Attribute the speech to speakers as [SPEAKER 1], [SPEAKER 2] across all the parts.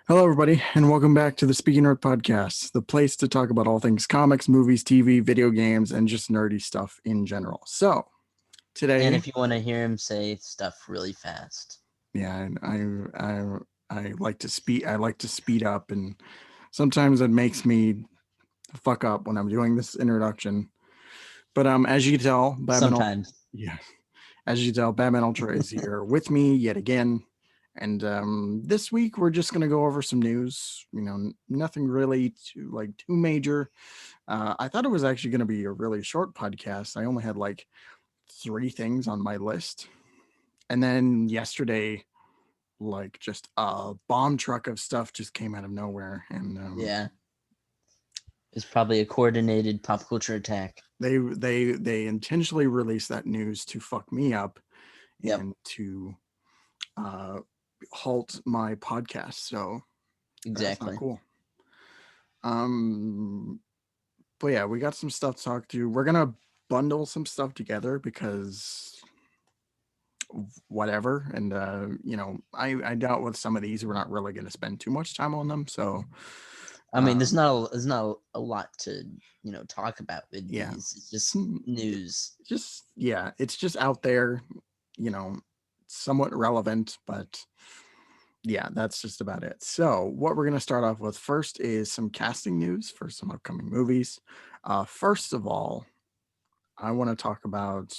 [SPEAKER 1] Hello, everybody, and welcome back to the Speaking Nerd Podcast, the place to talk about all things comics, movies, TV, video games, and just nerdy stuff in general. So,
[SPEAKER 2] And
[SPEAKER 1] today,
[SPEAKER 2] if you want to hear him say stuff really fast.
[SPEAKER 1] yeah, I like to speed. I like to speed up, and sometimes it makes me fuck up when I'm doing this introduction. But as you can tell,
[SPEAKER 2] Sometimes.
[SPEAKER 1] yeah, as you can tell, Batman Ultra is here with me yet again. And this week we're just gonna go over some news. Nothing really too major. I thought it was actually gonna be a really short podcast. I only had like 3 things on my list, and then yesterday, like just a bomb truck of stuff just came out of nowhere, and
[SPEAKER 2] Yeah. It's probably a coordinated pop culture attack.
[SPEAKER 1] they intentionally released that news to fuck me up
[SPEAKER 2] Yep.
[SPEAKER 1] and to uh, halt my podcast. So that's not
[SPEAKER 2] Exactly.
[SPEAKER 1] cool. Um, but yeah, we got some stuff to talk to. We're gonna bundle some stuff together because whatever. And I doubt with some of these we're not really gonna spend too much time on them. So
[SPEAKER 2] I mean, there's not a lot to talk about with
[SPEAKER 1] yeah,
[SPEAKER 2] these. It's just news.
[SPEAKER 1] it's just out there, you know, somewhat relevant, but yeah, that's just about it. So, what we're going to start off with first is some casting news for some upcoming movies. First of all, I want to talk about,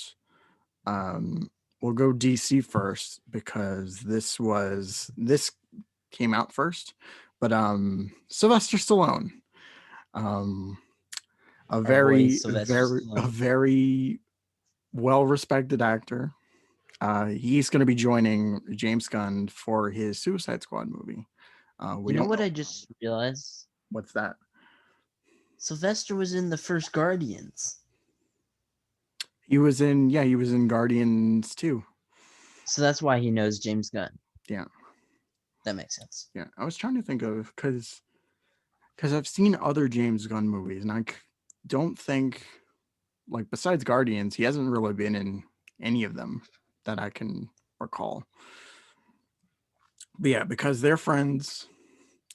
[SPEAKER 1] we'll go DC first because this came out first, but Sylvester Stallone, um, a
[SPEAKER 2] Our boy
[SPEAKER 1] very,
[SPEAKER 2] Sylvester Stallone.
[SPEAKER 1] very well respected actor. He's going to be joining James Gunn for his Suicide Squad movie. We
[SPEAKER 2] You know
[SPEAKER 1] don't
[SPEAKER 2] what
[SPEAKER 1] know
[SPEAKER 2] I just realized?
[SPEAKER 1] what's that.
[SPEAKER 2] Sylvester was in the first Guardians.
[SPEAKER 1] He was in Guardians too.
[SPEAKER 2] So that's why he knows James Gunn.
[SPEAKER 1] Yeah,
[SPEAKER 2] That makes sense.
[SPEAKER 1] yeah. I was trying to think of because I've seen other James Gunn movies, and don't think like besides Guardians, he hasn't really been in any of them that I can recall. But yeah, because they're friends,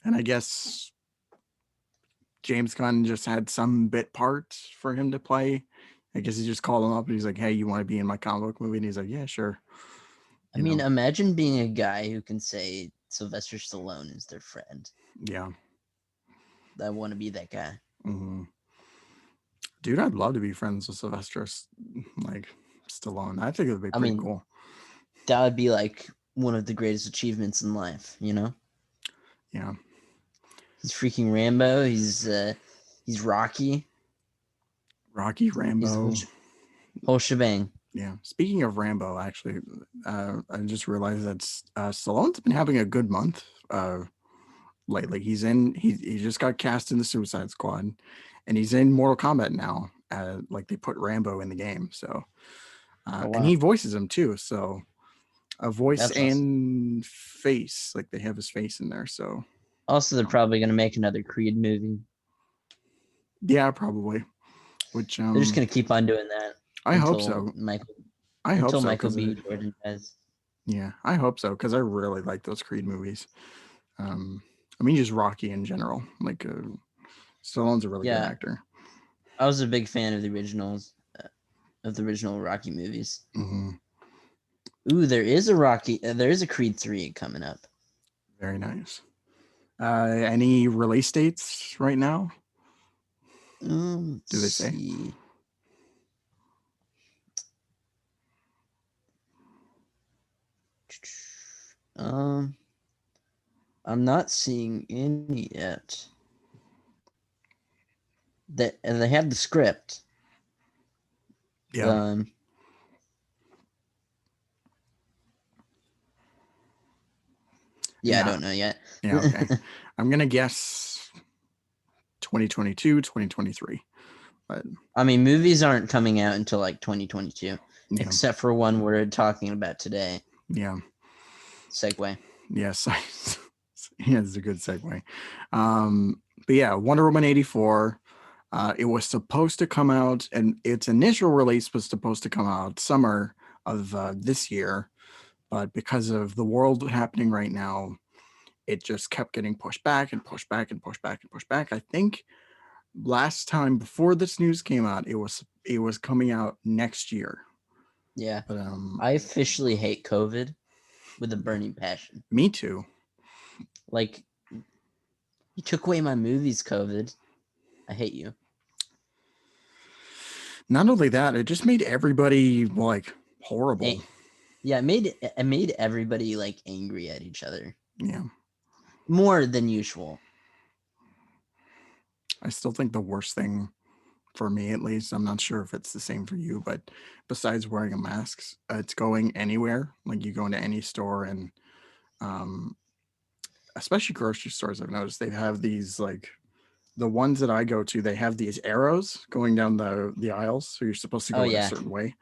[SPEAKER 1] and I guess James Gunn just had some bit part for him to play. I guess he just called him up and he's like, "Hey, you want to be in my comic book movie?" And he's like, "Yeah, sure."
[SPEAKER 2] I
[SPEAKER 1] You
[SPEAKER 2] mean,
[SPEAKER 1] know,
[SPEAKER 2] imagine being a guy who can say Sylvester Stallone is their friend.
[SPEAKER 1] yeah.
[SPEAKER 2] I want to be that guy.
[SPEAKER 1] Hmm. Dude, I'd love to be friends with Sylvester, like Stallone. I think it would be
[SPEAKER 2] I
[SPEAKER 1] pretty
[SPEAKER 2] mean,
[SPEAKER 1] cool.
[SPEAKER 2] that would be like one of the greatest achievements in life, you know?
[SPEAKER 1] Yeah,
[SPEAKER 2] He's freaking Rambo, he's Rocky,
[SPEAKER 1] Rocky,
[SPEAKER 2] he's the
[SPEAKER 1] Rambo.
[SPEAKER 2] whole shebang.
[SPEAKER 1] Yeah. Speaking of Rambo, actually, I just realized that Stallone's been having a good month lately. He just got cast in the Suicide Squad, and he's in Mortal Kombat now. Like they put Rambo in the game, so
[SPEAKER 2] Oh
[SPEAKER 1] and
[SPEAKER 2] wow.
[SPEAKER 1] he voices him too. So a voice
[SPEAKER 2] That's awesome.
[SPEAKER 1] and face, like they have his face in there. So
[SPEAKER 2] Also, they're probably gonna make another Creed movie.
[SPEAKER 1] yeah, probably. Which
[SPEAKER 2] They're just gonna keep on doing that
[SPEAKER 1] I hope
[SPEAKER 2] until
[SPEAKER 1] so.
[SPEAKER 2] Michael
[SPEAKER 1] I hope
[SPEAKER 2] until
[SPEAKER 1] so
[SPEAKER 2] Michael
[SPEAKER 1] because
[SPEAKER 2] B. Jordan dies.
[SPEAKER 1] yeah, I hope so because I really like those Creed movies. I mean, just Rocky in general. Like, Stallone's a really good
[SPEAKER 2] Yeah,
[SPEAKER 1] actor.
[SPEAKER 2] I was a big fan of the originals, of the original Rocky movies.
[SPEAKER 1] Hmm.
[SPEAKER 2] Ooh, there is a Creed 3 coming up.
[SPEAKER 1] Very nice. Any release dates right now?
[SPEAKER 2] Let's
[SPEAKER 1] Do they say?
[SPEAKER 2] see. Um, I'm not seeing any yet. They have the script.
[SPEAKER 1] Yeah.
[SPEAKER 2] Um, yeah, I
[SPEAKER 1] Yeah.
[SPEAKER 2] don't know yet.
[SPEAKER 1] Yeah. Okay. I'm gonna guess 2022, 2023. But
[SPEAKER 2] I mean, movies aren't coming out until like 2022,
[SPEAKER 1] yeah,
[SPEAKER 2] except for one we're talking about today.
[SPEAKER 1] yeah,
[SPEAKER 2] Segue.
[SPEAKER 1] yes. Yeah, it's a good segue. But yeah, Wonder Woman 84. It was supposed to come out, and its initial release was supposed to come out summer of this year, but because of the world happening right now, it just kept getting pushed back and pushed back and pushed back and pushed back. I think last time before this news came out, it was coming out next year.
[SPEAKER 2] Yeah.
[SPEAKER 1] But
[SPEAKER 2] I officially hate COVID with a burning passion.
[SPEAKER 1] me too.
[SPEAKER 2] Like, you took away my movies, COVID. I hate you.
[SPEAKER 1] Not only that, it just made everybody like horrible.
[SPEAKER 2] Yeah, it made everybody like angry at each other
[SPEAKER 1] Yeah.
[SPEAKER 2] more than usual.
[SPEAKER 1] I still think the worst thing for me, at least, I'm not sure if it's the same for you, but besides wearing a mask, it's going anywhere. Like you go into any store and um, especially grocery stores, I've noticed they have these like the ones that I go to, they have these arrows going down the aisles, so you're supposed to
[SPEAKER 2] Oh
[SPEAKER 1] go in a
[SPEAKER 2] yeah,
[SPEAKER 1] certain way.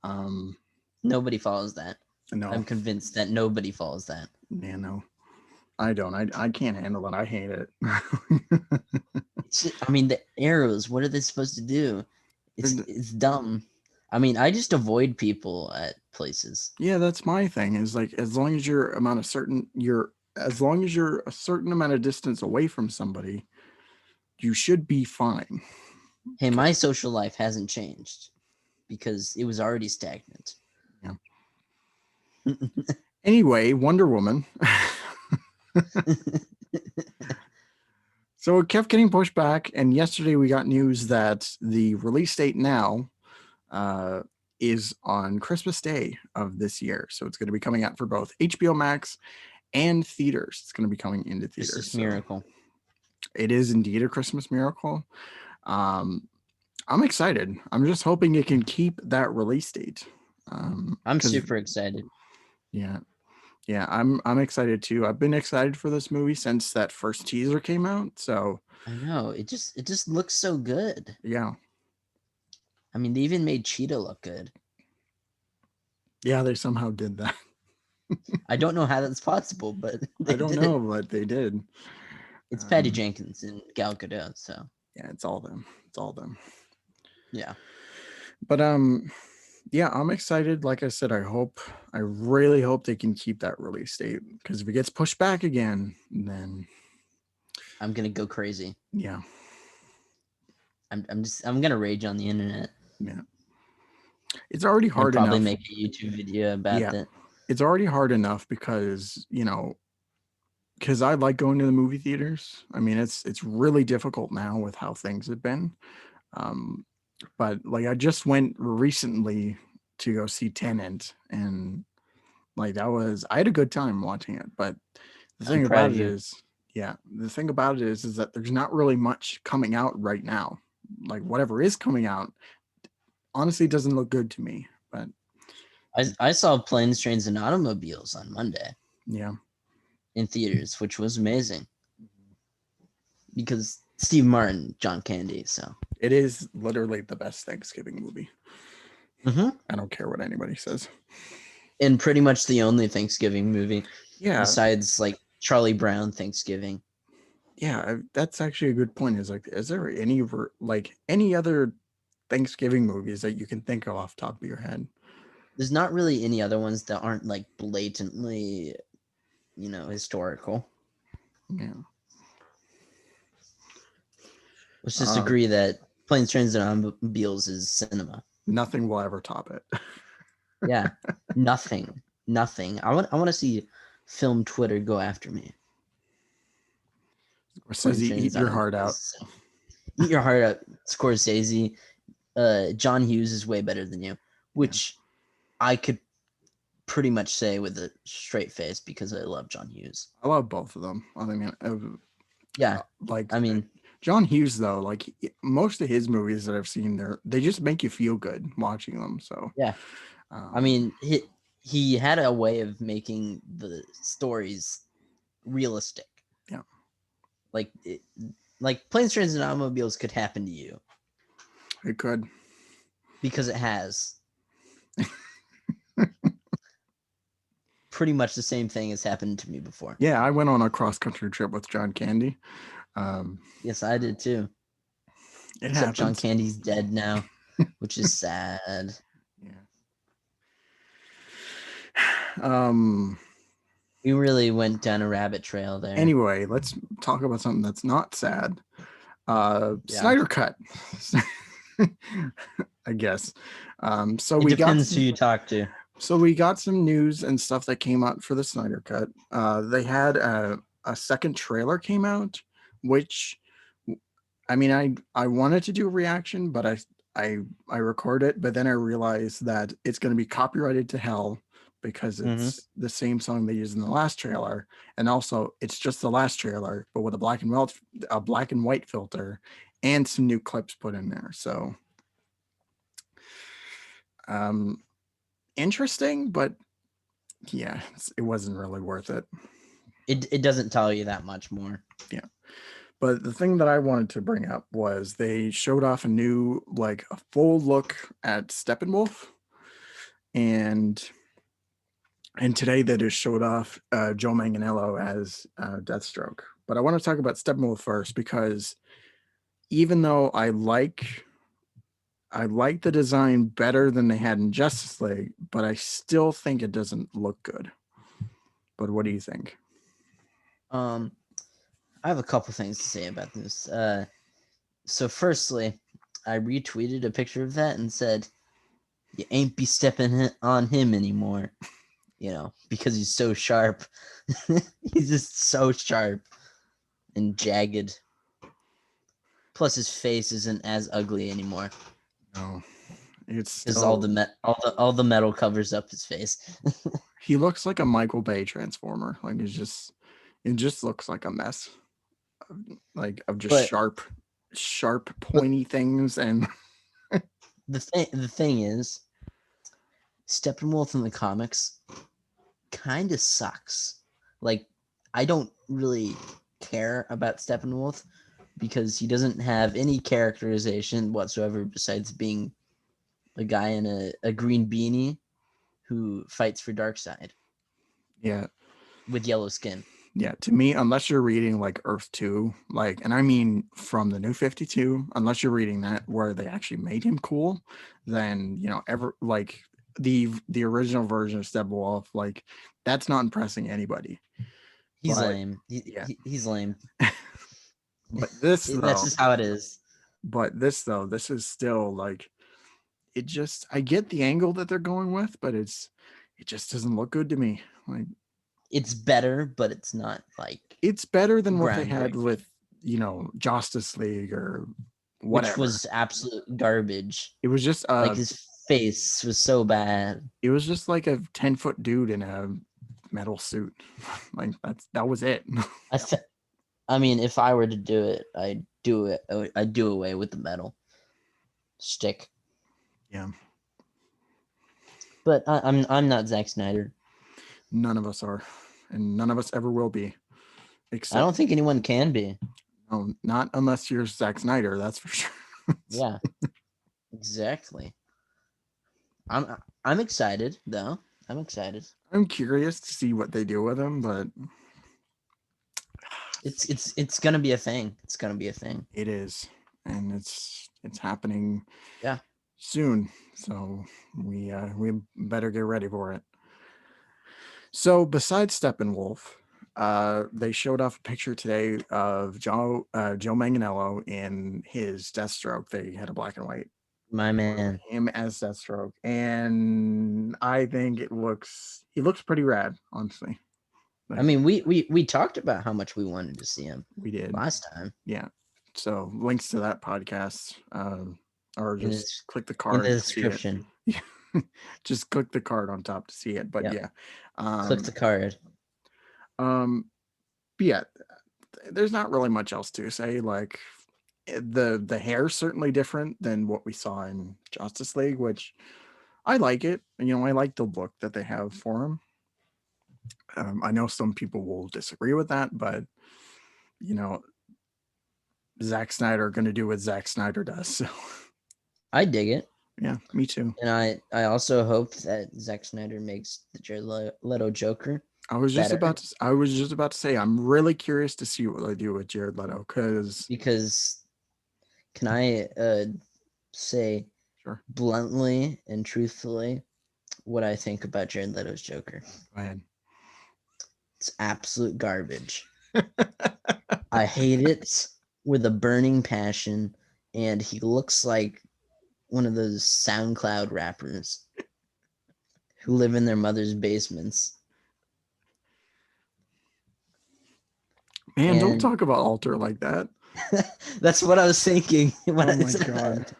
[SPEAKER 1] Um,
[SPEAKER 2] nobody follows that.
[SPEAKER 1] no,
[SPEAKER 2] I'm convinced that nobody follows that.
[SPEAKER 1] yeah, no, I don't. I can't handle it. I hate it.
[SPEAKER 2] I mean, the arrows. What are they supposed to do? It's dumb. I mean, I just avoid people at places.
[SPEAKER 1] Yeah, that's my thing. Is like as long as you're amount of certain you're as long as you're a certain amount of distance away from somebody, you should be fine.
[SPEAKER 2] Hey, my social life hasn't changed because it was already stagnant.
[SPEAKER 1] Yeah. Anyway, Wonder Woman. So it kept getting pushed back, and yesterday we got news that the release date now uh, is on Christmas Day of this year. So it's going to be coming out for both HBO Max and theaters. It's going to be coming into theaters.
[SPEAKER 2] Christmas
[SPEAKER 1] So
[SPEAKER 2] miracle.
[SPEAKER 1] it is indeed a Christmas miracle. Um, I'm excited. I'm just hoping it can keep that release date.
[SPEAKER 2] I'm
[SPEAKER 1] Because
[SPEAKER 2] super excited.
[SPEAKER 1] yeah, yeah, I'm excited too. I've been excited for this movie since that first teaser came out. So
[SPEAKER 2] I know it just looks so good.
[SPEAKER 1] yeah,
[SPEAKER 2] I mean, they even made Cheetah look good.
[SPEAKER 1] yeah, they somehow did that.
[SPEAKER 2] I don't know how that's possible, but
[SPEAKER 1] I
[SPEAKER 2] they
[SPEAKER 1] don't
[SPEAKER 2] did.
[SPEAKER 1] know, but they did.
[SPEAKER 2] It's Patty
[SPEAKER 1] Um,
[SPEAKER 2] Jenkins and Gal Gadot, so
[SPEAKER 1] yeah, it's all them. It's all them.
[SPEAKER 2] yeah.
[SPEAKER 1] But yeah, I'm excited. Like I said, I really hope they can keep that release date because if it gets pushed back again, then
[SPEAKER 2] I'm gonna go crazy.
[SPEAKER 1] yeah,
[SPEAKER 2] I'm gonna rage on the internet
[SPEAKER 1] yeah, it's already
[SPEAKER 2] and
[SPEAKER 1] hard
[SPEAKER 2] probably
[SPEAKER 1] enough.
[SPEAKER 2] make a YouTube video about
[SPEAKER 1] Yeah,
[SPEAKER 2] that.
[SPEAKER 1] it's already hard enough because because I like going to the movie theaters. I mean, it's really difficult now with how things have been. Um, but like I just went recently to go see Tenant, and like I had a good time watching it. But the
[SPEAKER 2] I'm
[SPEAKER 1] thing
[SPEAKER 2] proud
[SPEAKER 1] about
[SPEAKER 2] of
[SPEAKER 1] it
[SPEAKER 2] you.
[SPEAKER 1] is, yeah, the thing about it is that there's not really much coming out right now. Like whatever is coming out, honestly, doesn't look good to me. But
[SPEAKER 2] I saw Planes, Trains, and Automobiles on Monday
[SPEAKER 1] yeah,
[SPEAKER 2] in theaters, which was amazing because Steve Martin, John Candy. So
[SPEAKER 1] it is literally the best Thanksgiving movie.
[SPEAKER 2] mm-hmm.
[SPEAKER 1] I don't care what anybody says.
[SPEAKER 2] And pretty much the only Thanksgiving movie
[SPEAKER 1] Yeah,
[SPEAKER 2] besides like Charlie Brown Thanksgiving.
[SPEAKER 1] yeah, that's actually a good point. Is like, is there any like any other Thanksgiving movies that you can think of off the top of your head?
[SPEAKER 2] There's not really any other ones that aren't like blatantly, historical.
[SPEAKER 1] Yeah.
[SPEAKER 2] Let's just agree that Planes, Trains, and Automobiles is cinema.
[SPEAKER 1] Nothing will ever top it.
[SPEAKER 2] Yeah, nothing. I want to see film Twitter go after me.
[SPEAKER 1] Says
[SPEAKER 2] Planes,
[SPEAKER 1] he
[SPEAKER 2] Trains,
[SPEAKER 1] eat your heart out.
[SPEAKER 2] Automobiles. Eat your heart out, Scorsese. John Hughes is way better than you, which I could pretty much say with a straight face because I love John Hughes.
[SPEAKER 1] I love both of them. I mean,
[SPEAKER 2] Yeah,
[SPEAKER 1] like
[SPEAKER 2] I mean,
[SPEAKER 1] John Hughes though, like most of his movies that I've seen, they just make you feel good watching them. So
[SPEAKER 2] yeah, I mean, he had a way of making the stories realistic.
[SPEAKER 1] yeah,
[SPEAKER 2] Like like Planes, Trains, and Automobiles could happen to you
[SPEAKER 1] it could.
[SPEAKER 2] because it has. Pretty much the same thing has happened to me before.
[SPEAKER 1] Yeah, I went on a cross country trip with John Candy.
[SPEAKER 2] Yes, I did too.
[SPEAKER 1] It
[SPEAKER 2] Except John
[SPEAKER 1] happens.
[SPEAKER 2] Candy's dead now, which is sad.
[SPEAKER 1] Yeah. Um.
[SPEAKER 2] We really went down a rabbit trail there.
[SPEAKER 1] Anyway, let's talk about something that's not sad.
[SPEAKER 2] Yeah.
[SPEAKER 1] Snyder Cut, I guess. So
[SPEAKER 2] It
[SPEAKER 1] we got
[SPEAKER 2] depends who you talk to.
[SPEAKER 1] some news and stuff that came out for the Snyder Cut. They had a second trailer came out, which I mean, I wanted to do a reaction, but I record it, but then I realized that it's going to be copyrighted to hell because
[SPEAKER 2] Mm-hmm.
[SPEAKER 1] it's the same song they used in the last trailer, and also it's just the last trailer, but with a black and white filter, and some new clips put in there. So, um, interesting, but yeah, it wasn't really worth it.
[SPEAKER 2] It doesn't tell you that much more.
[SPEAKER 1] Yeah. But the thing that I wanted to bring up was they showed off a full look at Steppenwolf, and today they just showed off Joe Manganiello as Deathstroke. But I want to talk about Steppenwolf first because even though I like the design better than they had in Justice League, but I still think it doesn't look good. But what do you think?
[SPEAKER 2] I have a couple things to say about this. So firstly, I retweeted a picture of that and said, "You ain't be stepping on him anymore." Because he's so sharp. He's just so sharp and jagged. Plus, his face isn't as ugly anymore
[SPEAKER 1] No, it's
[SPEAKER 2] because
[SPEAKER 1] still
[SPEAKER 2] all the metal covers up his face.
[SPEAKER 1] he looks like a Michael Bay Transformer. Like it just looks like a mess. Of just
[SPEAKER 2] but
[SPEAKER 1] sharp
[SPEAKER 2] but
[SPEAKER 1] pointy things. And
[SPEAKER 2] the thing is, Steppenwolf in the comics kind of sucks. Like, I don't really care about Steppenwolf because he doesn't have any characterization whatsoever besides being a guy in a green beanie who fights for Darkseid
[SPEAKER 1] yeah,
[SPEAKER 2] with yellow skin.
[SPEAKER 1] to me, unless you're reading like Earth 2, and I mean from the New 52, unless you're reading that where they actually made him cool, then ever like the original version of Steppenwolf, like that's not impressing anybody.
[SPEAKER 2] He's
[SPEAKER 1] But
[SPEAKER 2] lame.
[SPEAKER 1] yeah,
[SPEAKER 2] He's lame.
[SPEAKER 1] but this
[SPEAKER 2] That's
[SPEAKER 1] though,
[SPEAKER 2] just how it is.
[SPEAKER 1] this is still like it just I get the angle that they're going with, but it just doesn't look good to me. Like
[SPEAKER 2] It's better, but it's not like
[SPEAKER 1] it's better than what they had
[SPEAKER 2] groundbreaking,
[SPEAKER 1] with Justice League or
[SPEAKER 2] which
[SPEAKER 1] whatever.
[SPEAKER 2] was absolute garbage.
[SPEAKER 1] It was just
[SPEAKER 2] Like his face was so bad.
[SPEAKER 1] like a 10-foot dude in a metal suit. Like that was it.
[SPEAKER 2] I, th- I mean, if I were to do it, I'd do it. I'd do away with the metal stick.
[SPEAKER 1] Yeah,
[SPEAKER 2] But I'm not Zack Snyder.
[SPEAKER 1] none of us are, and none of us ever will be,
[SPEAKER 2] I
[SPEAKER 1] except
[SPEAKER 2] don't think anyone can be.
[SPEAKER 1] no, not unless you're Zack Snyder. That's for sure.
[SPEAKER 2] Yeah, exactly. I'm excited though. I'm excited.
[SPEAKER 1] I'm curious to see what they do with him, but
[SPEAKER 2] It's gonna be a thing. It's gonna be a thing.
[SPEAKER 1] it is, and it's happening
[SPEAKER 2] Yeah.
[SPEAKER 1] soon. So we better get ready for it. So besides Steppenwolf, they showed off a picture today of Joe Manganiello in his Deathstroke. They had a black and white
[SPEAKER 2] My
[SPEAKER 1] photo of
[SPEAKER 2] man.
[SPEAKER 1] him as Deathstroke, and I think he looks pretty rad, honestly.
[SPEAKER 2] I
[SPEAKER 1] Like
[SPEAKER 2] mean, we talked about how much we wanted to see him
[SPEAKER 1] we did,
[SPEAKER 2] last time
[SPEAKER 1] yeah. So links to that podcast, or
[SPEAKER 2] in
[SPEAKER 1] just
[SPEAKER 2] his
[SPEAKER 1] click the
[SPEAKER 2] in the
[SPEAKER 1] card to see it.
[SPEAKER 2] description.
[SPEAKER 1] Just click the card on top to see it. But
[SPEAKER 2] Yep.
[SPEAKER 1] yeah,
[SPEAKER 2] Click the card.
[SPEAKER 1] um, but yeah, there's not really much else to say. Like the hair's certainly different than what we saw in Justice League, which I like it. I like the look that they have for him. I know some people will disagree with that, but you know, Zack Snyder going to do what Zack Snyder does. So
[SPEAKER 2] I dig it.
[SPEAKER 1] yeah, me too.
[SPEAKER 2] And I also hope that Zack Snyder makes the Jared Leto Joker better
[SPEAKER 1] I was just about to say I'm really curious to see what they do with Jared Leto because
[SPEAKER 2] because can I say
[SPEAKER 1] sure,
[SPEAKER 2] bluntly and truthfully what I think about Jared Leto's Joker?
[SPEAKER 1] go ahead.
[SPEAKER 2] It's absolute garbage. I hate it with a burning passion, and he looks like one of those SoundCloud rappers who live in their mother's basements.
[SPEAKER 1] Man, don't
[SPEAKER 2] And
[SPEAKER 1] talk about Alter like that.
[SPEAKER 2] that's what I was thinking when
[SPEAKER 1] Oh
[SPEAKER 2] I
[SPEAKER 1] my
[SPEAKER 2] said
[SPEAKER 1] god.
[SPEAKER 2] that.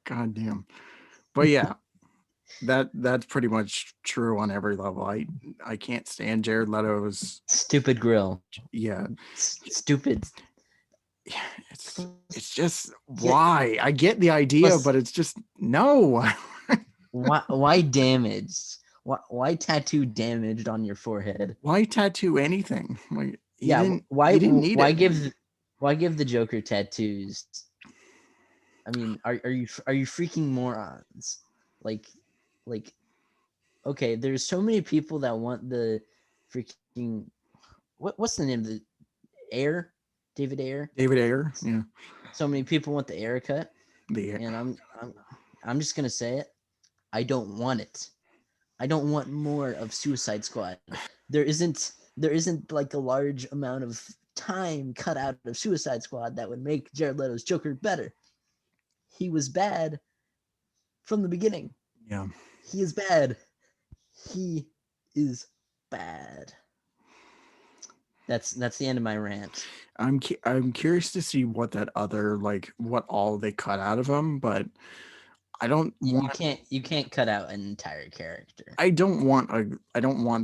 [SPEAKER 1] God damn. But yeah, that's pretty much true on every level. I can't stand Jared Leto's.
[SPEAKER 2] Stupid grill.
[SPEAKER 1] Yeah,
[SPEAKER 2] Stupid.
[SPEAKER 1] it's just
[SPEAKER 2] Get
[SPEAKER 1] why I get the idea,
[SPEAKER 2] plus
[SPEAKER 1] but it's just no.
[SPEAKER 2] why damaged? Why tattoo damaged on your forehead?
[SPEAKER 1] Why tattoo anything? Like
[SPEAKER 2] Yeah,
[SPEAKER 1] he didn't need it.
[SPEAKER 2] why give the Joker tattoos? I mean, are you freaking morons? Like like okay, there's so many people that want the freaking what's the name of the Air? David Ayer?
[SPEAKER 1] David Ayer, yeah.
[SPEAKER 2] So many people want the Air cut,
[SPEAKER 1] The
[SPEAKER 2] and I'm just gonna say it. I don't want it. I don't want more of Suicide Squad. There isn't like a large amount of time cut out of Suicide Squad that would make Jared Leto's Joker better. He was bad from the beginning.
[SPEAKER 1] yeah.
[SPEAKER 2] He is bad. He is bad. That's the end of my rant.
[SPEAKER 1] I'm curious to see what that other like what all they cut out of him, but I don't
[SPEAKER 2] You
[SPEAKER 1] want
[SPEAKER 2] can't cut out an entire character.
[SPEAKER 1] I don't want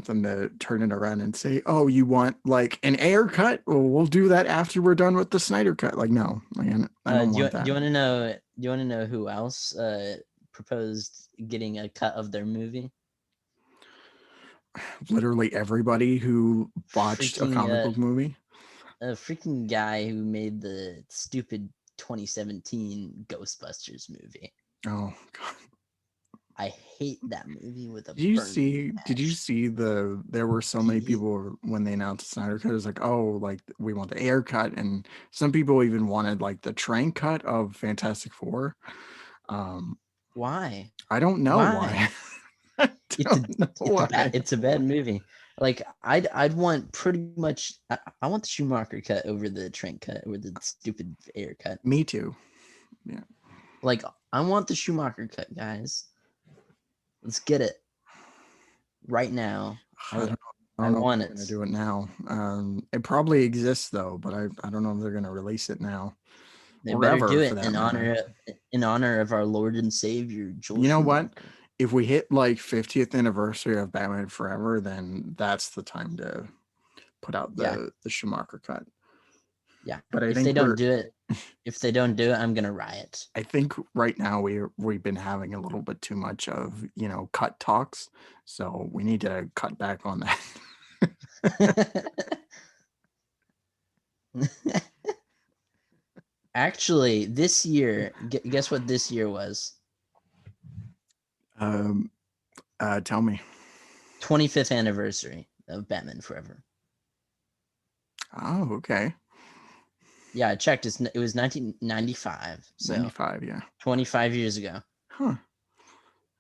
[SPEAKER 1] them to turn it around and say, "Oh, you want like an air cut? Well, we'll do that after we're done with the Snyder cut." Like, no, I don't
[SPEAKER 2] Do you
[SPEAKER 1] want
[SPEAKER 2] do
[SPEAKER 1] that.
[SPEAKER 2] you want to know? Do you want to know who else proposed getting a cut of their movie?
[SPEAKER 1] Literally everybody who watched a
[SPEAKER 2] Freaking
[SPEAKER 1] comic book movie.
[SPEAKER 2] a freaking guy who made the stupid 2017 Ghostbusters movie.
[SPEAKER 1] Oh God.
[SPEAKER 2] I hate that movie with a
[SPEAKER 1] Did you
[SPEAKER 2] burning
[SPEAKER 1] see? Did you
[SPEAKER 2] passion.
[SPEAKER 1] see there were so many people when they announced the Snyder cut? It was like, oh, like we want the air cut, and some people even wanted like the train cut of Fantastic Four. Um,
[SPEAKER 2] Why?
[SPEAKER 1] I don't know
[SPEAKER 2] Why?
[SPEAKER 1] why. I don't know why.
[SPEAKER 2] It's a bad movie. Like I'd want pretty much I want the Schumacher cut over the Trent cut over the stupid air cut.
[SPEAKER 1] Me too. Yeah.
[SPEAKER 2] Like I want the Schumacher cut, guys. Let's get it right now.
[SPEAKER 1] I don't know. I
[SPEAKER 2] I
[SPEAKER 1] don't know if
[SPEAKER 2] want
[SPEAKER 1] they're
[SPEAKER 2] it.
[SPEAKER 1] gonna do it now. It probably exists though, but I don't know if they're gonna release it now
[SPEAKER 2] They
[SPEAKER 1] or
[SPEAKER 2] better
[SPEAKER 1] ever
[SPEAKER 2] do
[SPEAKER 1] for
[SPEAKER 2] it
[SPEAKER 1] that matter.
[SPEAKER 2] in honor of our Lord and Savior Joel
[SPEAKER 1] You know what?
[SPEAKER 2] Schumacher.
[SPEAKER 1] If we hit like 50th anniversary of Batman Forever, then that's the time to put out
[SPEAKER 2] Yeah,
[SPEAKER 1] the Schumacher cut.
[SPEAKER 2] yeah.
[SPEAKER 1] But I
[SPEAKER 2] If they
[SPEAKER 1] think
[SPEAKER 2] don't do it, I'm gonna riot.
[SPEAKER 1] I think right now we've been having a little bit too much of cut talks, so we need to cut back on that.
[SPEAKER 2] Actually, this year, guess what this year was?
[SPEAKER 1] um, tell me.
[SPEAKER 2] 25th anniversary of Batman Forever.
[SPEAKER 1] Oh, okay.
[SPEAKER 2] Yeah, I checked. It was 1995, so
[SPEAKER 1] 95, yeah.
[SPEAKER 2] 25 years ago.
[SPEAKER 1] Huh.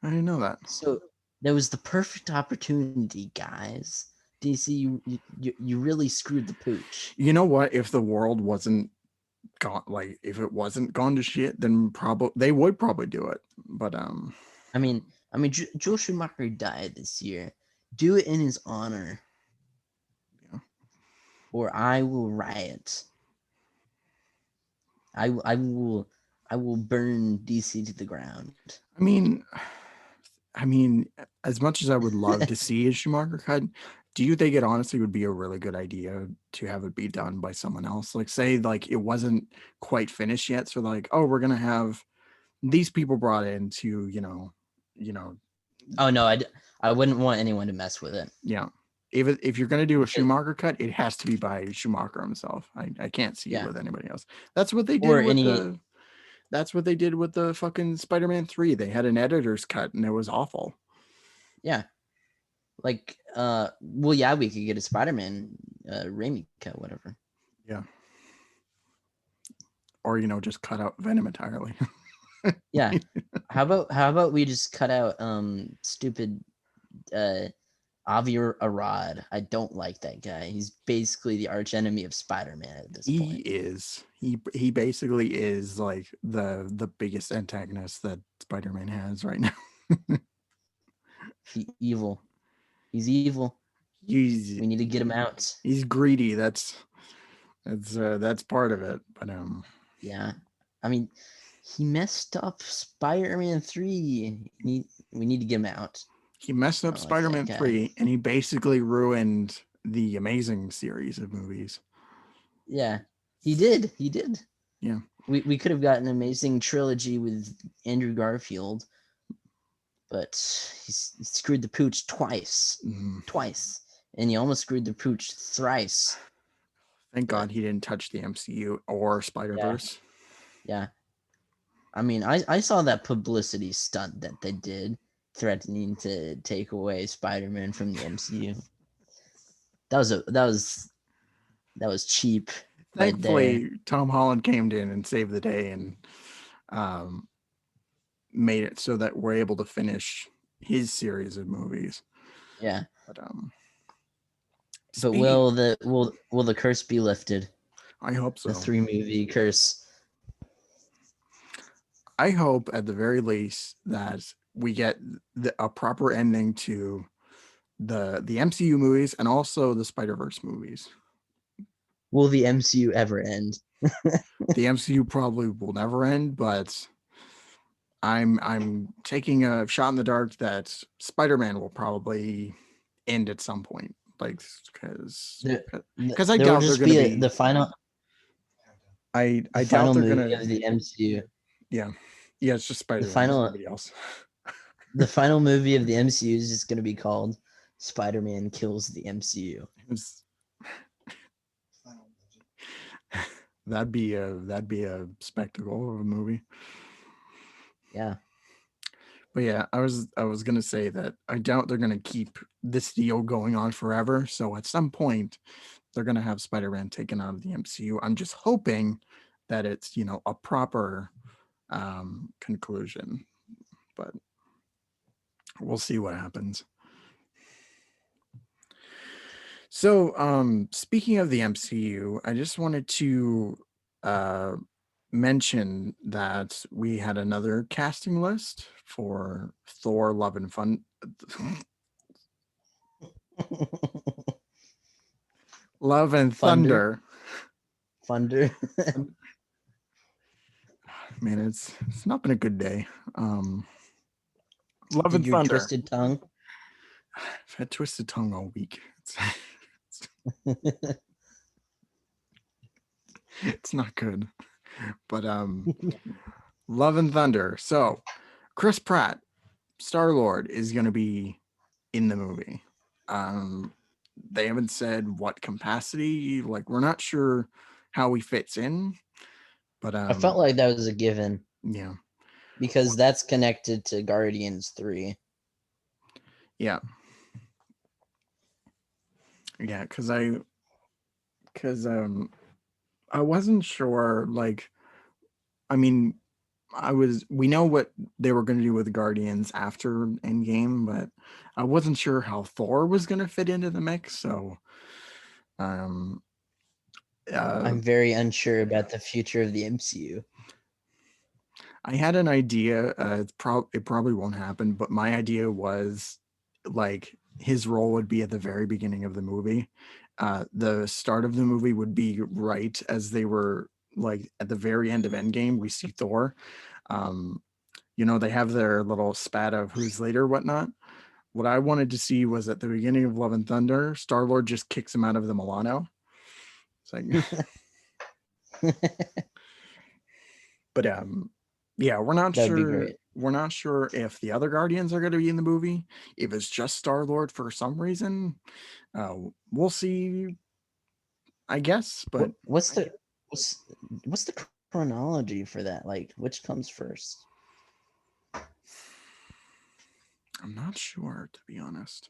[SPEAKER 1] I didn't know that.
[SPEAKER 2] So that was the perfect opportunity, guys. DC, you really screwed the pooch.
[SPEAKER 1] You know what? If the world wasn't gone, like if it wasn't gone to shit, then probably they would probably do it. But
[SPEAKER 2] Joel Schumacher died this year. Do it in his honor,
[SPEAKER 1] yeah.
[SPEAKER 2] or I will riot. I will burn DC to the ground.
[SPEAKER 1] I mean, I mean, as much as I would love to see a Schumacher cut, do you think it honestly would be a really good idea to have it be done by someone else? Like, say, like it wasn't quite finished yet, so like, oh, we're gonna have these people brought in to, you know,
[SPEAKER 2] Oh no, I wouldn't want anyone to mess with it.
[SPEAKER 1] yeah. If you're gonna do a
[SPEAKER 2] Because,
[SPEAKER 1] Schumacher cut, it has to be by Schumacher himself. I can't see it
[SPEAKER 2] yeah,
[SPEAKER 1] with anybody else. That's what they did
[SPEAKER 2] or
[SPEAKER 1] with
[SPEAKER 2] any
[SPEAKER 1] the. That's what they did with the fucking Spider-Man 3. They had an editor's cut, and it was awful.
[SPEAKER 2] yeah, like well yeah, we could get a Spider-Man Raimi cut, whatever.
[SPEAKER 1] Yeah. Or just cut out Venom entirely.
[SPEAKER 2] Yeah. How about we just cut out stupid Avi Arad. I don't like that guy. He's basically the arch enemy of Spider-Man at this
[SPEAKER 1] He
[SPEAKER 2] point.
[SPEAKER 1] is. He basically is like the biggest antagonist that Spider-Man has right now.
[SPEAKER 2] Evil. He's evil.
[SPEAKER 1] he's
[SPEAKER 2] We need to get him out.
[SPEAKER 1] he's greedy. That's part of it. But
[SPEAKER 2] Yeah. I mean, he messed up Spider-Man 3. We need to get him out.
[SPEAKER 1] he messed
[SPEAKER 2] I
[SPEAKER 1] up
[SPEAKER 2] don't like that
[SPEAKER 1] Spider-Man
[SPEAKER 2] guy.
[SPEAKER 1] 3 and he basically ruined the Amazing series of movies.
[SPEAKER 2] Yeah. He did. He did.
[SPEAKER 1] Yeah.
[SPEAKER 2] We could have gotten an amazing trilogy with Andrew Garfield, but he screwed the pooch twice.
[SPEAKER 1] Mm.
[SPEAKER 2] Twice. And he almost screwed the pooch thrice.
[SPEAKER 1] Thank
[SPEAKER 2] But
[SPEAKER 1] God he didn't touch the MCU or
[SPEAKER 2] yeah.
[SPEAKER 1] Spider-Verse.
[SPEAKER 2] Yeah. I mean, I saw that publicity stunt that they did, threatening to take away Spider-Man from the MCU. That was cheap right there.
[SPEAKER 1] Thankfully, Tom Holland came in and saved the day and um, made it so that we're able to finish his series of movies.
[SPEAKER 2] Yeah.
[SPEAKER 1] But
[SPEAKER 2] But
[SPEAKER 1] speaking,
[SPEAKER 2] will the curse be lifted?
[SPEAKER 1] I hope
[SPEAKER 2] The
[SPEAKER 1] so.
[SPEAKER 2] 3 movie curse.
[SPEAKER 1] I hope at the very least that we get a proper ending to the MCU movies and also the Spider-Verse movies.
[SPEAKER 2] Will the MCU ever end?
[SPEAKER 1] The MCU probably will never end, but I'm taking a shot in the dark that Spider-Man will probably end at some point. Like because I
[SPEAKER 2] There will
[SPEAKER 1] doubt they're
[SPEAKER 2] just
[SPEAKER 1] going to
[SPEAKER 2] be
[SPEAKER 1] be.
[SPEAKER 2] the
[SPEAKER 1] I doubt
[SPEAKER 2] final
[SPEAKER 1] they're
[SPEAKER 2] movie
[SPEAKER 1] going
[SPEAKER 2] of
[SPEAKER 1] to.
[SPEAKER 2] the MCU.
[SPEAKER 1] Yeah, yeah. It's just
[SPEAKER 2] The
[SPEAKER 1] Spider-Man. There's
[SPEAKER 2] final
[SPEAKER 1] nobody else.
[SPEAKER 2] the final movie of the MCU is just going to be called Spider-Man Kills the MCU.
[SPEAKER 1] It's, that'd be a spectacle of a movie.
[SPEAKER 2] Yeah.
[SPEAKER 1] But yeah, I was gonna say that I doubt they're gonna keep this deal going on forever. So at some point, they're gonna have Spider-Man taken out of the MCU. I'm just hoping that it's a proper conclusion, but we'll see what happens. So speaking of the MCU, I just wanted to uh, mention that we had another casting list for Thor: Love and Fun. Love and
[SPEAKER 2] Thunder.
[SPEAKER 1] Thunder.
[SPEAKER 2] Thunder.
[SPEAKER 1] Man, it's not been a good day. Love
[SPEAKER 2] Did
[SPEAKER 1] and
[SPEAKER 2] your
[SPEAKER 1] Thunder.
[SPEAKER 2] twisted tongue?
[SPEAKER 1] I've had twisted tongue all week. It's not good. But Love and Thunder. So Chris Pratt, Star-Lord, is gonna be in the movie. They haven't said what capacity, like we're not sure how he fits in, but
[SPEAKER 2] I felt like that was a given
[SPEAKER 1] yeah.
[SPEAKER 2] because that's connected to Guardians 3.
[SPEAKER 1] Yeah. Yeah, because I wasn't sure, like, I mean, we know what they were going to do with Guardians after Endgame, but I wasn't sure how Thor was going to fit into the mix. So, um,
[SPEAKER 2] I'm very unsure about the future of the MCU.
[SPEAKER 1] I had an idea. It probably won't happen, but my idea was like his role would be at the very beginning of the movie. The start of the movie would be right as they were like at the very end of Endgame. We see Thor. Um, they have their little spat of who's later, whatnot. What I wanted to see was at the beginning of Love and Thunder, Star Lord just kicks him out of the Milano. It's like, but yeah, we're not
[SPEAKER 2] That would be
[SPEAKER 1] sure.
[SPEAKER 2] great.
[SPEAKER 1] We're not sure if the other Guardians are going to be in the movie. If it's just Star Lord for some reason, we'll see. I guess, but
[SPEAKER 2] What's what's the chronology for that? Like, which comes first?
[SPEAKER 1] I'm not sure, to be honest.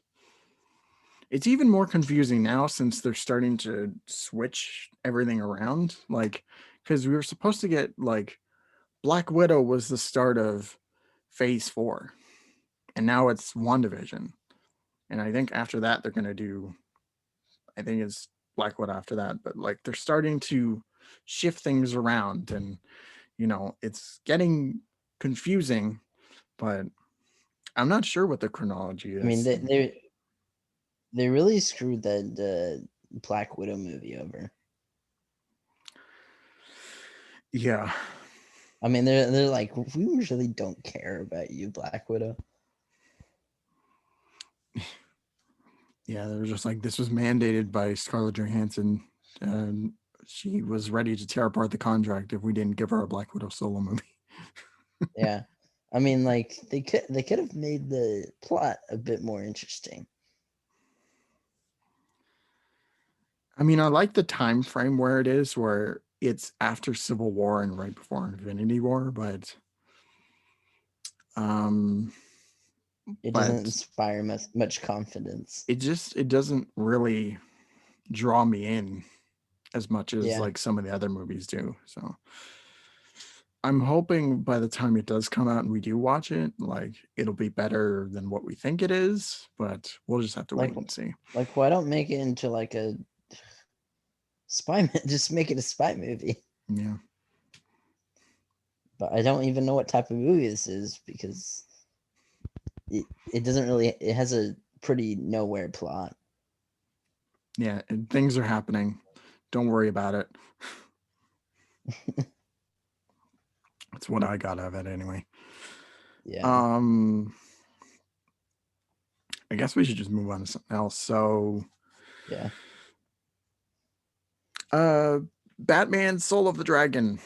[SPEAKER 1] It's even more confusing now since they're starting to switch everything around. Like, because we were supposed to get like Black Widow was the start of Phase 4, and now it's WandaVision. And I think after that they're gonna do, I think it's Black Widow after that, but like they're starting to shift things around, and it's getting confusing, but I'm not sure what the chronology
[SPEAKER 2] I mean,
[SPEAKER 1] is.
[SPEAKER 2] they really screwed that Black Widow movie over.
[SPEAKER 1] Yeah.
[SPEAKER 2] I mean, they're like, we really don't care about you, Black Widow.
[SPEAKER 1] Yeah, they were just like, this was mandated by Scarlett Johansson. And she was ready to tear apart the contract if we didn't give her a Black Widow solo movie.
[SPEAKER 2] Yeah, I mean, like they could have made the plot a bit more interesting.
[SPEAKER 1] I mean, I like the time frame where it is, where it's after Civil War and right before Infinity War, but um
[SPEAKER 2] It doesn't
[SPEAKER 1] but
[SPEAKER 2] inspire much confidence.
[SPEAKER 1] it doesn't really draw me in as much as
[SPEAKER 2] Yeah,
[SPEAKER 1] like some of the other movies do. So I'm hoping by the time it does come out and we do watch it, like it'll be better than what we think it is, but we'll just have to
[SPEAKER 2] like
[SPEAKER 1] wait and see.
[SPEAKER 2] like why don't make it into like a spy? Just make it a spy movie.
[SPEAKER 1] Yeah.
[SPEAKER 2] But I don't even know what type of movie this is because it doesn't really. It has a pretty nowhere plot.
[SPEAKER 1] Yeah, and things are happening. Don't worry about it. That's what I got out of it anyway.
[SPEAKER 2] Yeah,
[SPEAKER 1] Um I guess we should just move on to something else. So
[SPEAKER 2] yeah,
[SPEAKER 1] uh Batman Soul of the Dragon,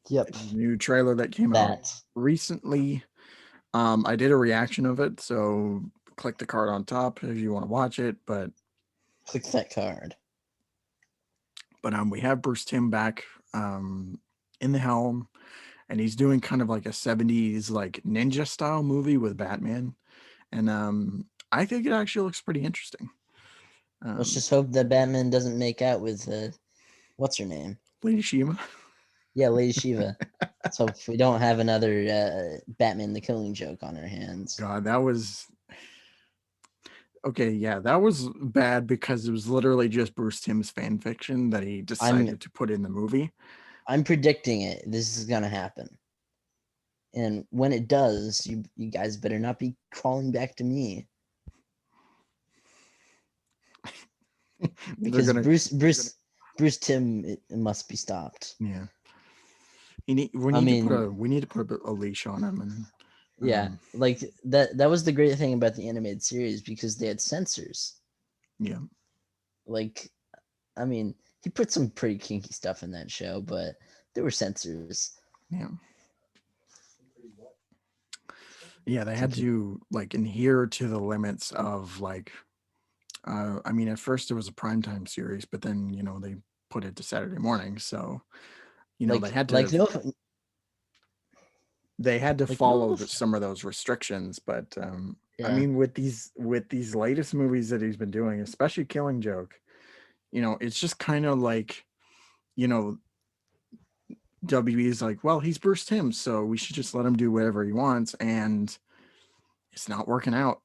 [SPEAKER 2] yep.
[SPEAKER 1] new trailer that came out
[SPEAKER 2] That
[SPEAKER 1] recently. I did a reaction of it, so click the card on top if you want to watch it,
[SPEAKER 2] click that card.
[SPEAKER 1] we have Bruce Timm back in the helm, and he's doing kind of like a 70s like ninja style movie with Batman, and I think it actually looks pretty interesting.
[SPEAKER 2] Let's
[SPEAKER 1] um
[SPEAKER 2] just hope that Batman doesn't make out with what's her name?
[SPEAKER 1] Lady Shima.
[SPEAKER 2] Yeah, Lady Shiva. So if we don't have another Batman the Killing Joke on our hands.
[SPEAKER 1] God, that was okay. Yeah, that was bad because it was literally just Bruce Timm's fan fiction that he
[SPEAKER 2] I'm
[SPEAKER 1] decided to put in the movie.
[SPEAKER 2] I'm predicting it. This is gonna happen. And when it does, you guys better not be crawling back to me
[SPEAKER 1] They're
[SPEAKER 2] because
[SPEAKER 1] gonna,
[SPEAKER 2] Bruce Timm it must be stopped.
[SPEAKER 1] yeah. We
[SPEAKER 2] I
[SPEAKER 1] need to put
[SPEAKER 2] mean,
[SPEAKER 1] a leash on him, and
[SPEAKER 2] yeah, like that was the great thing about the animated series because they had censors.
[SPEAKER 1] yeah,
[SPEAKER 2] Like, I mean, he put some pretty kinky stuff in that show, but there were censors.
[SPEAKER 1] yeah, yeah. They
[SPEAKER 2] So
[SPEAKER 1] had to like adhere to the limits of like. I mean, at first it was a primetime series, but then they put it to Saturday morning, so they
[SPEAKER 2] like
[SPEAKER 1] had to
[SPEAKER 2] like no like
[SPEAKER 1] follow
[SPEAKER 2] no
[SPEAKER 1] some of those restrictions. But I
[SPEAKER 2] yeah,
[SPEAKER 1] mean, with these latest movies that he's been doing, especially Killing Joke, it's just kind of like you know WB is like, well, he's Bruce Timm, so we should just let him do whatever he wants, and it's not working out.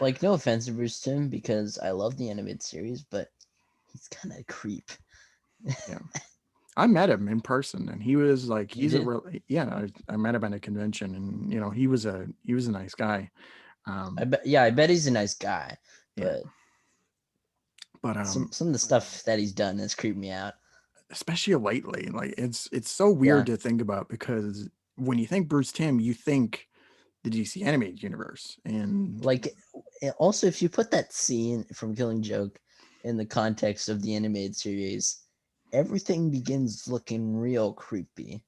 [SPEAKER 2] like no offense to Bruce Timm because I love the animated series, but he's kind of a creep.
[SPEAKER 1] Yeah, I met him in person, and he was like,
[SPEAKER 2] You
[SPEAKER 1] he's a
[SPEAKER 2] did?
[SPEAKER 1] real, yeah. I met him at a convention, and he was a nice guy.
[SPEAKER 2] I
[SPEAKER 1] Um,
[SPEAKER 2] bet. Yeah, I bet he's a nice guy,
[SPEAKER 1] yeah,
[SPEAKER 2] but
[SPEAKER 1] but
[SPEAKER 2] some of the stuff that he's done has creeped me out.
[SPEAKER 1] especially lately, like it's so weird
[SPEAKER 2] Yeah,
[SPEAKER 1] to think about because when you think Bruce Timm, you think the DC animated universe, and
[SPEAKER 2] like also if you put that scene from Killing Joke in the context of the animated series, everything begins looking real creepy,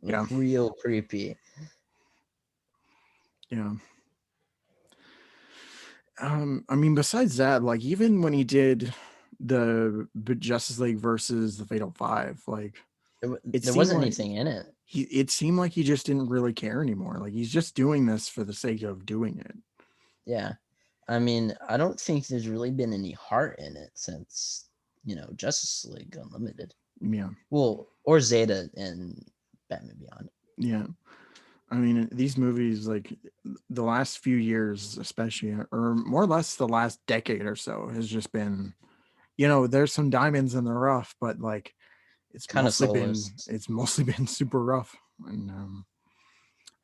[SPEAKER 2] like
[SPEAKER 1] yeah,
[SPEAKER 2] real creepy.
[SPEAKER 1] yeah. I mean, besides that, like even when he did the Justice League versus the Fatal Five, like it
[SPEAKER 2] There
[SPEAKER 1] seemed
[SPEAKER 2] wasn't
[SPEAKER 1] like
[SPEAKER 2] anything in it.
[SPEAKER 1] it seemed like he just didn't really care anymore. Like he's just doing this for the sake of doing it.
[SPEAKER 2] Yeah, I mean, I don't think there's really been any heart in it since Justice League Unlimited.
[SPEAKER 1] Yeah,
[SPEAKER 2] Well, or Zeta and Batman Beyond.
[SPEAKER 1] yeah. I mean, these movies, like the last few years, especially, or more or less the last decade or so, has just been, there's some diamonds in the rough, but like it's
[SPEAKER 2] Kind of
[SPEAKER 1] mostly
[SPEAKER 2] soulless.
[SPEAKER 1] been it's mostly been super rough. And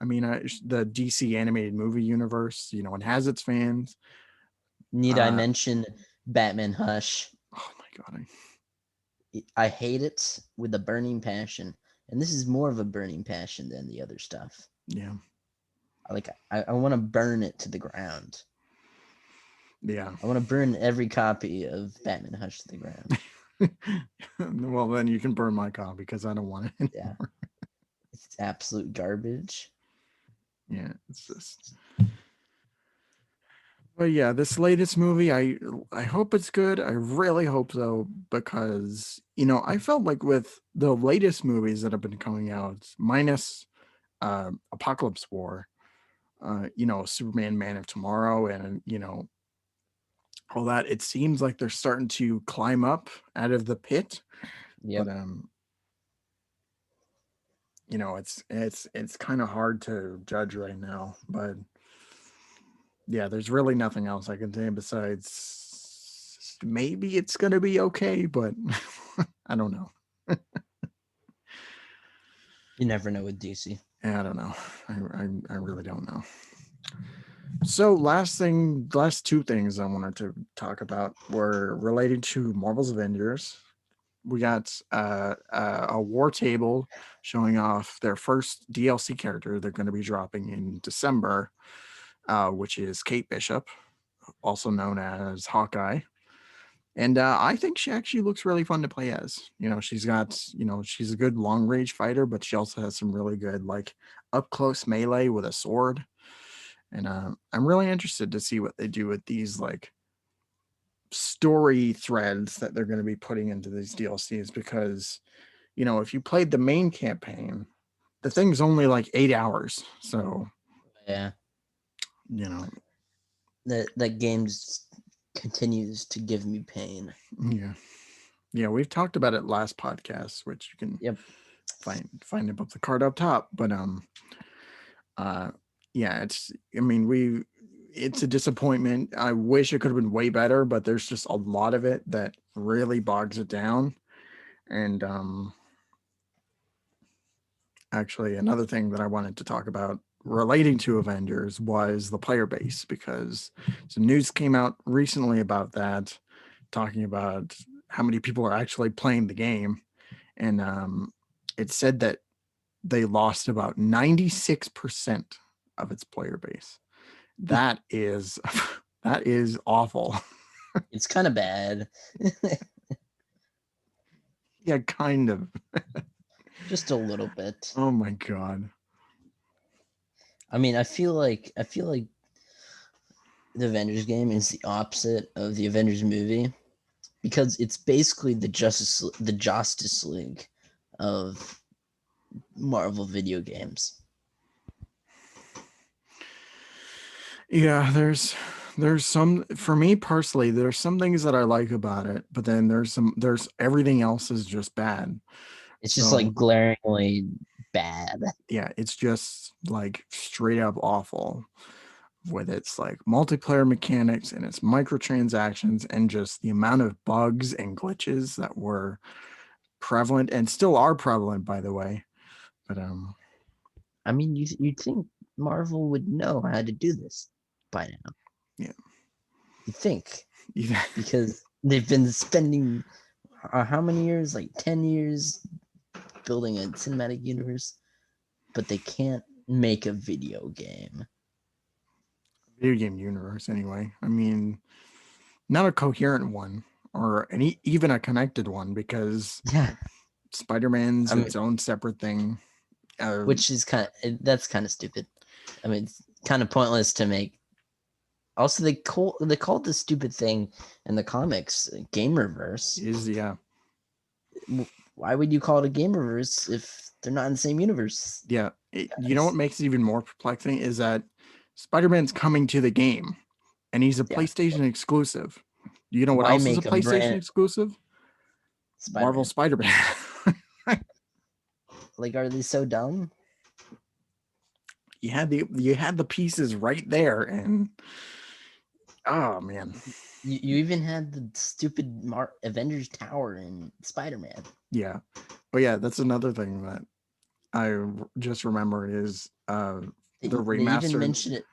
[SPEAKER 1] I mean, the DC animated movie universe, it has its fans.
[SPEAKER 2] Need I
[SPEAKER 1] Uh,
[SPEAKER 2] mention Batman Hush?
[SPEAKER 1] oh my god,
[SPEAKER 2] I hate it with a burning passion, and this is more of a burning passion than the other stuff.
[SPEAKER 1] yeah,
[SPEAKER 2] I want to burn it to the ground.
[SPEAKER 1] yeah.
[SPEAKER 2] I want to burn every copy of Batman Hush to the ground.
[SPEAKER 1] Well, then you can burn my copy because I don't want it
[SPEAKER 2] Yeah,
[SPEAKER 1] anymore.
[SPEAKER 2] it's absolute garbage.
[SPEAKER 1] Yeah, it's just. But yeah, this latest movie, I hope it's good. I really hope so because I felt like with the latest movies that have been coming out, minus Apocalypse War, Superman, Man of Tomorrow, and all that, it seems like they're starting to climb up out of the pit. But
[SPEAKER 2] Yep.
[SPEAKER 1] it's kind of hard to judge right now. But yeah, there's really nothing else I can say besides maybe it's gonna be okay, but I don't know.
[SPEAKER 2] You never know with DC.
[SPEAKER 1] Yeah, I don't know. I really don't know. So last two things I wanted to talk about were related to Marvel's Avengers. We got a war table showing off their first DLC character they're going to be dropping in December, which is Kate Bishop, also known as Hawkeye. And I think she actually looks really fun to play as. She's a good long range fighter, but she also has some really good like up close melee with a sword. And I'm really interested to see what they do with these like story threads that they're going to be putting into these DLCs because if you played the main campaign, the thing's only like 8 hours. So,
[SPEAKER 2] Yeah,
[SPEAKER 1] you know,
[SPEAKER 2] that game continues to give me pain.
[SPEAKER 1] yeah. Yeah, we've talked about it last podcast, which you can
[SPEAKER 2] Yep.
[SPEAKER 1] find above the card up top. But uh yeah, it's a disappointment. I wish it could have been way better, but there's just a lot of it that really bogs it down. And actually another thing that I wanted to talk about relating to Avengers was the player base because some news came out recently about that, talking about how many people are actually playing the game. And it said that they lost about 96% of its player base. That is that is awful.
[SPEAKER 2] It's kind of bad.
[SPEAKER 1] Yeah, kind of.
[SPEAKER 2] Just a little bit.
[SPEAKER 1] Oh my god.
[SPEAKER 2] I mean, I feel like the Avengers game is the opposite of the Avengers movie because it's basically the Justice League of Marvel video games.
[SPEAKER 1] Yeah, there's some for me personally, there's some things that I like about it, but then there's everything else is just bad.
[SPEAKER 2] It's just
[SPEAKER 1] So
[SPEAKER 2] like glaringly bad.
[SPEAKER 1] yeah, it's just like straight up awful with its like multiplayer mechanics and its microtransactions and just the amount of bugs and glitches that were prevalent and still are prevalent, by the way. But
[SPEAKER 2] I mean, you'd think Marvel would know how to do this by now.
[SPEAKER 1] yeah,
[SPEAKER 2] You think
[SPEAKER 1] yeah,
[SPEAKER 2] because they've been spending how many years? Like 10 years building a cinematic universe, but they can't make a video game.
[SPEAKER 1] video game universe anyway. I mean, not a coherent one or even a connected one because
[SPEAKER 2] Yeah,
[SPEAKER 1] Spider-Man's
[SPEAKER 2] I mean,
[SPEAKER 1] its own separate thing.
[SPEAKER 2] which is that's kind of stupid. I mean, it's kind of pointless to make. Also, they called this stupid thing in the comics Gamerverse.
[SPEAKER 1] is yeah,
[SPEAKER 2] Why would you call it a Gamerverse if they're not in the same universe,
[SPEAKER 1] yeah. You know what
[SPEAKER 2] guys?
[SPEAKER 1] makes it even more perplexing is that Spider-Man's coming to the game and he's a
[SPEAKER 2] Yeah.
[SPEAKER 1] PlayStation exclusive. You know what
[SPEAKER 2] Why
[SPEAKER 1] else is a
[SPEAKER 2] make a
[SPEAKER 1] PlayStation
[SPEAKER 2] brand
[SPEAKER 1] exclusive? Marvel
[SPEAKER 2] Spider-Man?
[SPEAKER 1] Spider-Man.
[SPEAKER 2] Like, are they so dumb?
[SPEAKER 1] you had the pieces right there, and oh man,
[SPEAKER 2] You even had the stupid Avengers Tower in Spider-Man.
[SPEAKER 1] yeah. Oh yeah, that's another thing that just remembered is the
[SPEAKER 2] They even
[SPEAKER 1] remastered
[SPEAKER 2] mentioned it.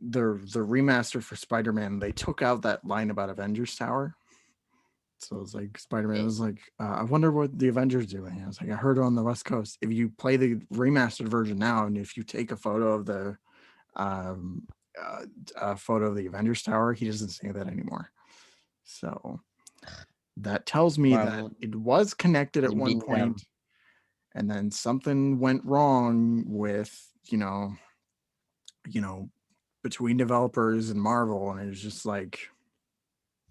[SPEAKER 1] the remaster for Spider-Man. They took out that line about Avengers Tower. So it's like Spider-Man
[SPEAKER 2] It,
[SPEAKER 1] was like, I wonder what the Avengers doing. I was like, I heard on the West Coast, if you play the remastered version now, and if you take a photo of the um, photo of the Avengers Tower, he doesn't say that anymore. So that tells me that
[SPEAKER 2] Marvel,
[SPEAKER 1] it was connected at
[SPEAKER 2] you're
[SPEAKER 1] one
[SPEAKER 2] being dumb.
[SPEAKER 1] point, and then something went wrong with you know between developers and Marvel, and it was just like,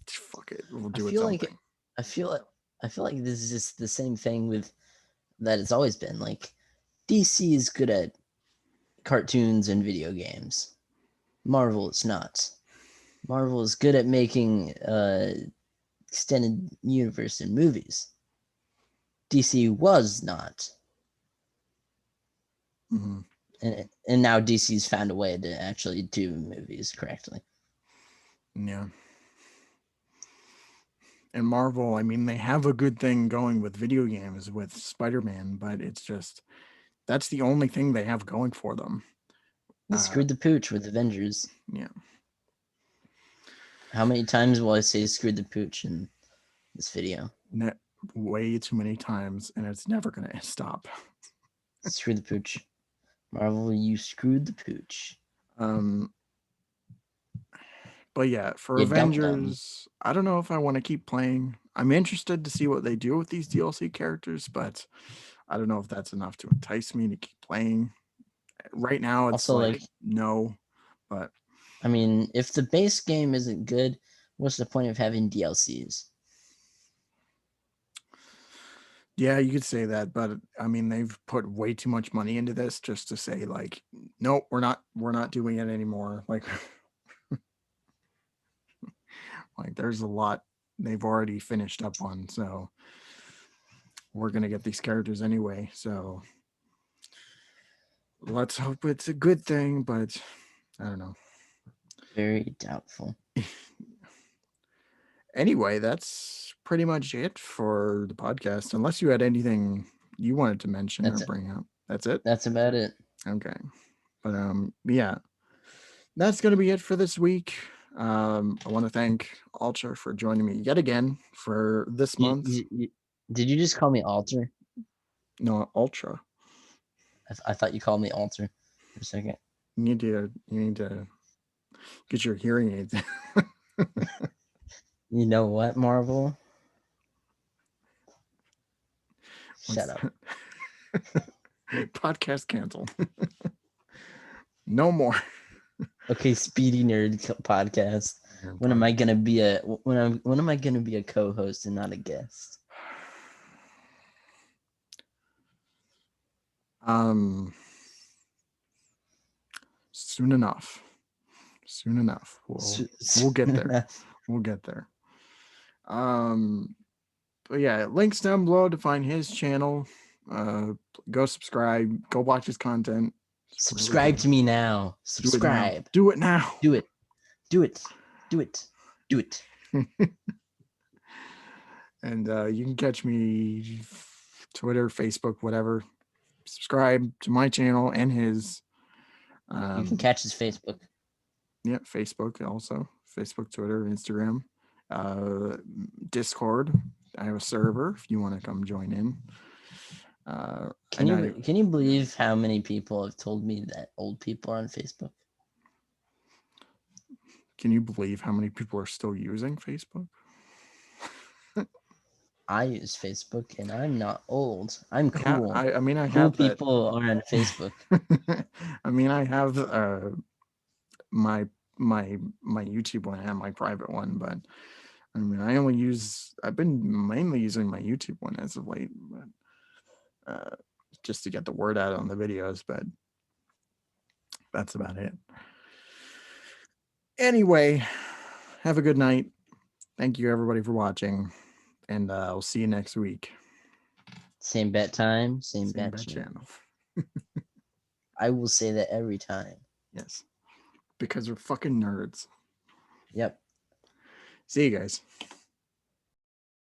[SPEAKER 1] fuck it, we'll
[SPEAKER 2] I
[SPEAKER 1] do it
[SPEAKER 2] feel like
[SPEAKER 1] something.
[SPEAKER 2] I feel like I feel like this is just the same thing with that it's always been. Like DC is good at cartoons and video games. Marvel is not. Marvel is good at making extended universe in movies. DC was not.
[SPEAKER 1] Mm-hmm.
[SPEAKER 2] And now DC's found a way to actually do movies correctly.
[SPEAKER 1] Yeah. And Marvel, I mean, they have a good thing going with video games with Spider-Man, but it's just that's the only thing they have going for them.
[SPEAKER 2] They
[SPEAKER 1] Uh,
[SPEAKER 2] screwed the pooch with Avengers.
[SPEAKER 1] yeah,
[SPEAKER 2] How many times will I say screwed the pooch in this video?
[SPEAKER 1] ne- way too many times, and it's never gonna stop.
[SPEAKER 2] Screw the pooch. Marvel, you screwed the pooch.
[SPEAKER 1] Um, but yeah, for
[SPEAKER 2] You dum dum.
[SPEAKER 1] Avengers, I don't know if I want to keep playing. I'm interested to see what they do with these DLC characters, but I don't know if that's enough to entice me to keep playing. Right now, it's
[SPEAKER 2] Also,
[SPEAKER 1] like
[SPEAKER 2] like,
[SPEAKER 1] no, but
[SPEAKER 2] I mean, if the base game isn't good, what's the point of having DLCs?
[SPEAKER 1] yeah, you could say that, but I mean, they've put way too much money into this just to say like, nope, we're not doing it anymore. Like, like there's a lot they've already finished up on, so we're gonna get these characters anyway. So let's hope it's a good thing, but I don't know.
[SPEAKER 2] Very doubtful.
[SPEAKER 1] Anyway, that's pretty much it for the podcast. Unless you had anything you wanted to mention or
[SPEAKER 2] That's it.
[SPEAKER 1] bring up, that's it.
[SPEAKER 2] That's about it.
[SPEAKER 1] Okay, but yeah, that's going to be it for this week. I want to thank Ultra for joining me yet again for this month.
[SPEAKER 2] Did you just call me Alter?
[SPEAKER 1] No, Ultra.
[SPEAKER 2] I thought you called me Alter for a second.
[SPEAKER 1] You need to get your hearing aids.
[SPEAKER 2] You know what, Marvel? Shut up.
[SPEAKER 1] Podcast canceled. No more.
[SPEAKER 2] Okay, Speedy Nerd podcast. When am I gonna be a when am I gonna be a co-host and not a guest?
[SPEAKER 1] Um, soon enough. Soon enough. We'll get there. We'll get there. But yeah, links down below to find his channel. Go subscribe. Go watch his content. It's really
[SPEAKER 2] Subscribe
[SPEAKER 1] good.
[SPEAKER 2] to me now.
[SPEAKER 1] Do it now.
[SPEAKER 2] Subscribe.
[SPEAKER 1] Do it now.
[SPEAKER 2] Do it. Do it. Do it. Do it.
[SPEAKER 1] And you can catch me Twitter, Facebook, whatever. Subscribe to my channel and his.
[SPEAKER 2] You can catch his Facebook.
[SPEAKER 1] Yeah, Facebook also. Facebook, Twitter, Instagram, Discord. I have a server if you want to come join in.
[SPEAKER 2] Can you believe how many people have told me that old people are on Facebook?
[SPEAKER 1] Can you believe how many people are still using Facebook?
[SPEAKER 2] I use Facebook and I'm not old. I'm
[SPEAKER 1] Yeah,
[SPEAKER 2] cool.
[SPEAKER 1] I mean, I
[SPEAKER 2] Cool
[SPEAKER 1] have that.
[SPEAKER 2] people are on Facebook.
[SPEAKER 1] I mean, I have my my YouTube one and my private one, but I mean, I've been mainly using my YouTube one as of late, but just to get the word out on the videos, but that's about it. Anyway, have a good night. Thank you everybody for watching, and I'll see you next week.
[SPEAKER 2] Same bet time, same bet
[SPEAKER 1] Bet
[SPEAKER 2] channel.
[SPEAKER 1] channel.
[SPEAKER 2] I will say that every time.
[SPEAKER 1] Yes, because we're fucking nerds.
[SPEAKER 2] Yep.
[SPEAKER 1] See you guys.